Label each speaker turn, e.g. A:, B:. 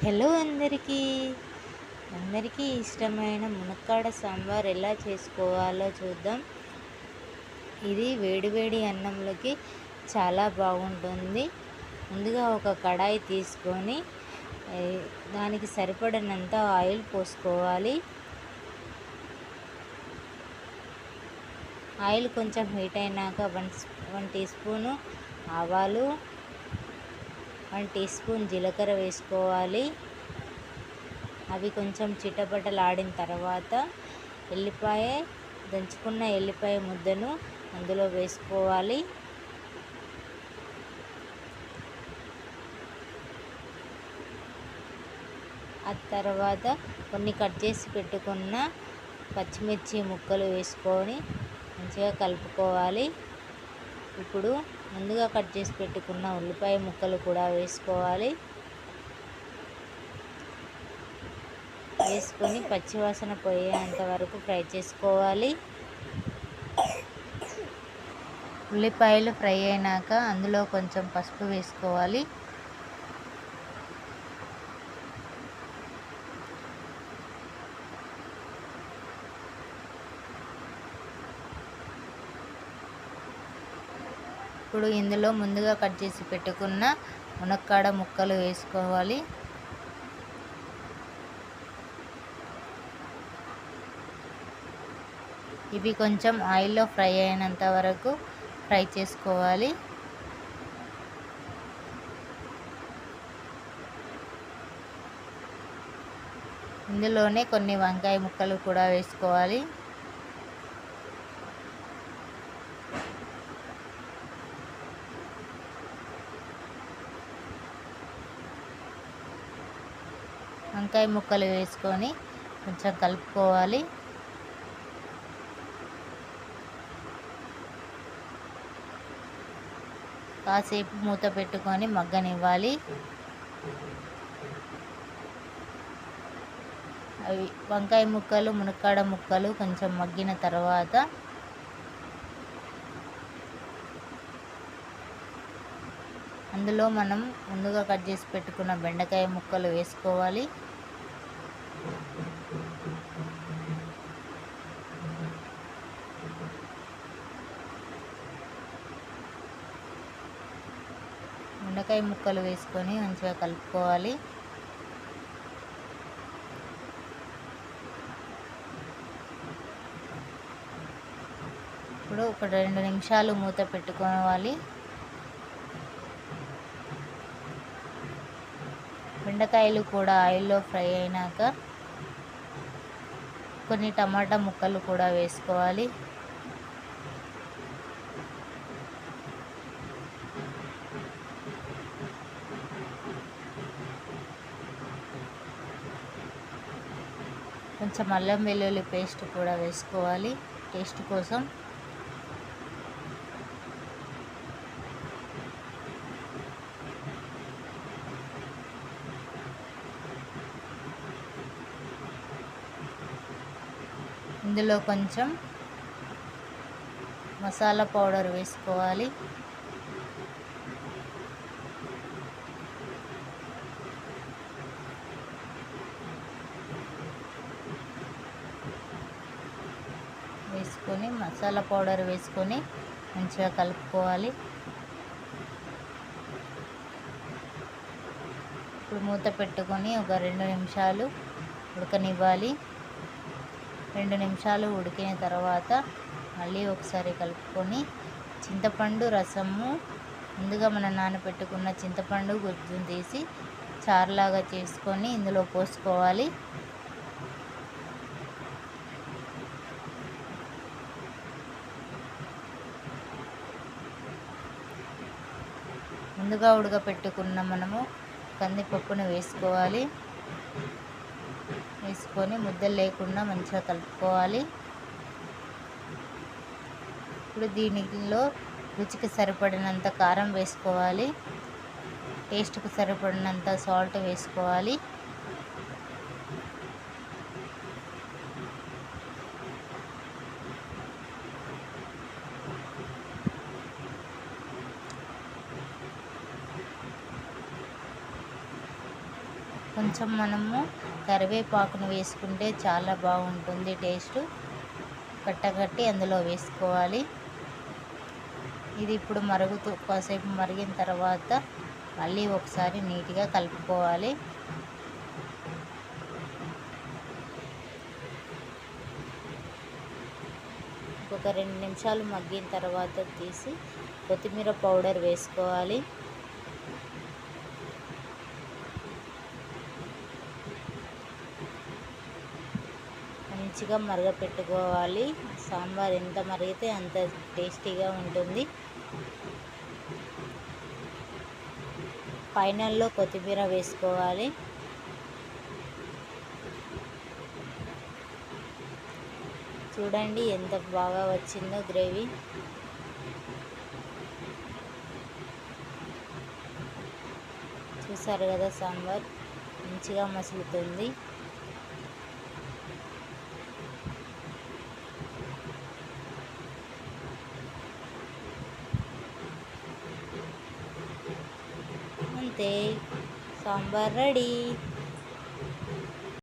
A: Hello అందరికీ ఇష్టమైన మునక్కాడ సాంబార్ ఎలా చేసుకోవాలో చూద్దాం. ఇది వేడివేడి అన్నంలోకి చాలా బాగుంటుంది. ముందుగా ఒక కడాయి తీసుకొని దానికి సరిపడినంత ఆయిల్ పోసుకోవాలి. ఆయిల్ కొంచెం హీట్ అయినాక 1 టీ స్పూను ఆవాలు, 1 టీ స్పూన్ జీలకర్ర వేసుకోవాలి. అవి కొంచెం చిటపటలాడిన తర్వాత దంచుకున్న ఎల్లిపాయ ముద్దను అందులో వేసుకోవాలి. ఆ తర్వాత కొన్ని కట్ చేసి పెట్టుకున్న పచ్చిమిర్చి ముక్కలు వేసుకొని మంచిగా కలుపుకోవాలి. ఇప్పుడు ముందుగా కట్ చేసి పెట్టుకున్న ఉల్లిపాయ ముక్కలు కూడా వేసుకోవాలి. వేసుకొని పచ్చివాసన పోయేంత వరకు ఫ్రై చేసుకోవాలి. ఉల్లిపాయలు ఫ్రై అయినాక అందులో కొంచెం పసుపు వేసుకోవాలి. ఇప్పుడు ఇందులో ముందుగా కట్ చేసి పెట్టుకున్న మునక్కాడ ముక్కలు వేసుకోవాలి. ఇవి కొంచెం ఆయిల్లో ఫ్రై అయినంత వరకు ఫ్రై చేసుకోవాలి. ఇందులోనే కొన్ని వంకాయ ముక్కలు కూడా వేసుకోవాలి. వంకాయ ముక్కలు వేసుకొని కొంచెం కలుపుకోవాలి. కాసేపు మూత పెట్టుకొని మగ్గనివ్వాలి. అవి వంకాయ ముక్కలు, మునక్కాడ ముక్కలు కొంచెం మగ్గిన తర్వాత అందులో మనం ముందుగా కట్ చేసి పెట్టుకున్న బెండకాయ ముక్కలు వేసుకోవాలి. బెండకాయ ముక్కలు వేసుకొని మంచిగా కలుపుకోవాలి. ఇప్పుడు ఒక 2 నిమిషాలు మూత పెట్టుకోవాలి. బెండకాయలు కూడా ఆయిల్లో ఫ్రై అయినాక కొన్ని టమాటా ముక్కలు కూడా వేసుకోవాలి. కొంచెం అల్లం వెల్లుల్లి పేస్ట్ కూడా వేసుకోవాలి టేస్ట్ కోసం. ఇందులో కొంచెం మసాలా పౌడర్ వేసుకోవాలి. మసాలా పౌడర్ వేసుకొని మంచిగా కలుపుకోవాలి. ఇప్పుడు మూత పెట్టుకొని ఒక 2 నిమిషాలు ఉడకనివ్వాలి. 2 నిమిషాలు ఉడికిన తర్వాత మళ్ళీ ఒకసారి కలుపుకొని చింతపండు రసము, ముందుగా మనం నానబెట్టుకున్న చింతపండు గుజ్జును తీసి చారులాగా చేసుకొని ఇందులో పోసుకోవాలి. ముందుగా ఉడకపెట్టుకున్న మనము కందిపప్పును వేసుకోవాలి. వేసుకొని ముద్దలు లేకుండా మంచిగా కలుపుకోవాలి. ఇప్పుడు దీనిలో రుచికి సరిపడినంత కారం వేసుకోవాలి. టేస్ట్కి సరిపడినంత సాల్ట్ వేసుకోవాలి. కొంచెం మనము కరివేపాకును వేసుకుంటే చాలా బాగుంటుంది టేస్ట్. కట్టగట్టి అందులో వేసుకోవాలి. ఇది ఇప్పుడు కాసేపు మరిగిన తర్వాత మళ్ళీ ఒకసారి నీట్గా కలుపుకోవాలి. ఒక 2 నిమిషాలు మగ్గిన తర్వాత తీసి కొత్తిమీర పౌడర్ వేసుకోవాలి. మంచిగా మరగపెట్టుకోవాలి. సాంబార్ ఎంత మరిగితే అంత టేస్టీగా ఉంటుంది. ఫైనల్లో కొత్తిమీర వేసుకోవాలి. చూడండి ఎంత బాగా వచ్చిందో గ్రేవీ. చూసారు కదా, సాంబార్ మంచిగా మసులుతుంది. అంతే, సాంబార్ రెడీ.